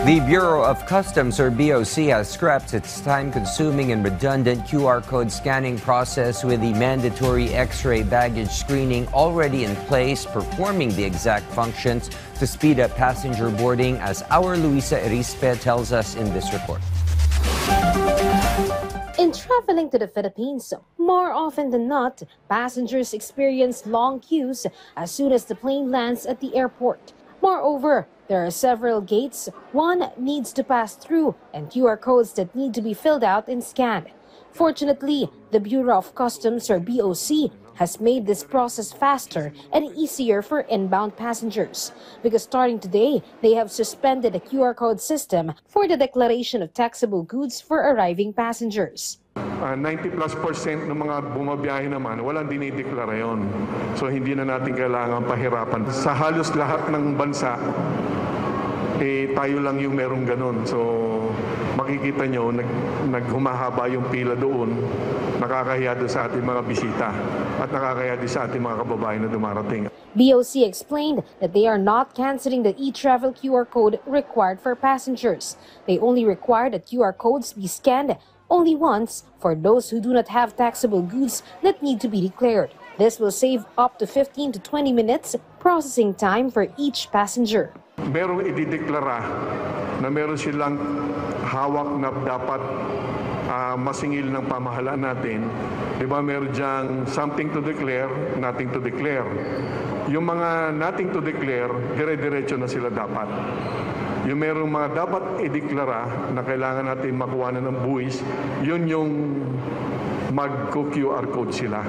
The Bureau of Customs, or BOC, has scrapped its time-consuming and redundant QR code scanning process with the mandatory X-ray baggage screening already in place, performing the exact functions to speed up passenger boarding, as our Luisa Erispe tells us in this report. In traveling to the Philippines, more often than not, passengers experience long queues as soon as the plane lands at the airport. Moreover, there are several gates one needs to pass through and QR codes that need to be filled out and scanned. Fortunately, the Bureau of Customs, or BOC, has made this process faster and easier for inbound passengers, because starting today, they have suspended the QR code system for the declaration of taxable goods for arriving passengers. 90+% ng mga bumabiyahe naman, walang dinideklara yon. So hindi na natin kailangan pahirapan. Sa halos lahat ng bansa, tayo lang yung merong ganun. So makikita nyo, naghumahaba yung pila doon, nakakahiya doon sa ating mga bisita at nakakahiya din sa ating mga kababayan na dumarating. BOC explained that they are not canceling the e-travel QR code required for passengers. They only require that QR codes be scanned only once for those who do not have taxable goods that need to be declared. This will save up to 15 to 20 minutes processing time for each passenger. Merong idideklara na meron silang hawak na dapat masingil ng pamahalaan natin. Diba meron diyang something to declare, nothing to declare. Yung mga nothing to declare, dire-diretso na sila dapat. Yung merong mga dapat ideklara na kailangan natin makuha na ng buwis, yun yung mag-QR code sila.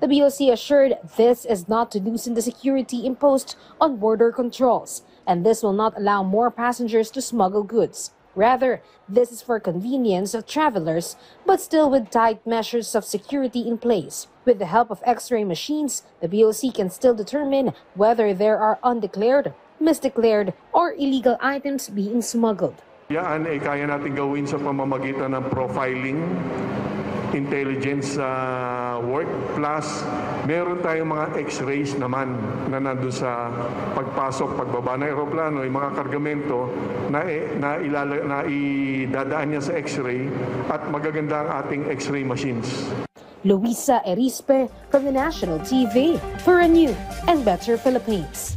The BOC assured this is not to loosen the security imposed on border controls, and this will not allow more passengers to smuggle goods. Rather, this is for convenience of travelers, but still with tight measures of security in place. With the help of X-ray machines, the BOC can still determine whether there are undeclared, misdeclared, or illegal items being smuggled. Yan ay kaya natin gawin sa pamamagitan ng profiling, intelligence work, plus meron tayong mga X-rays naman na nandun sa pagpasok, pagbaba ng aeroplano, yung mga kargamento na idadaan niya sa X-ray at magaganda ang ating X-ray machines. Luisa Erispe from the National TV for a new and better Philippines.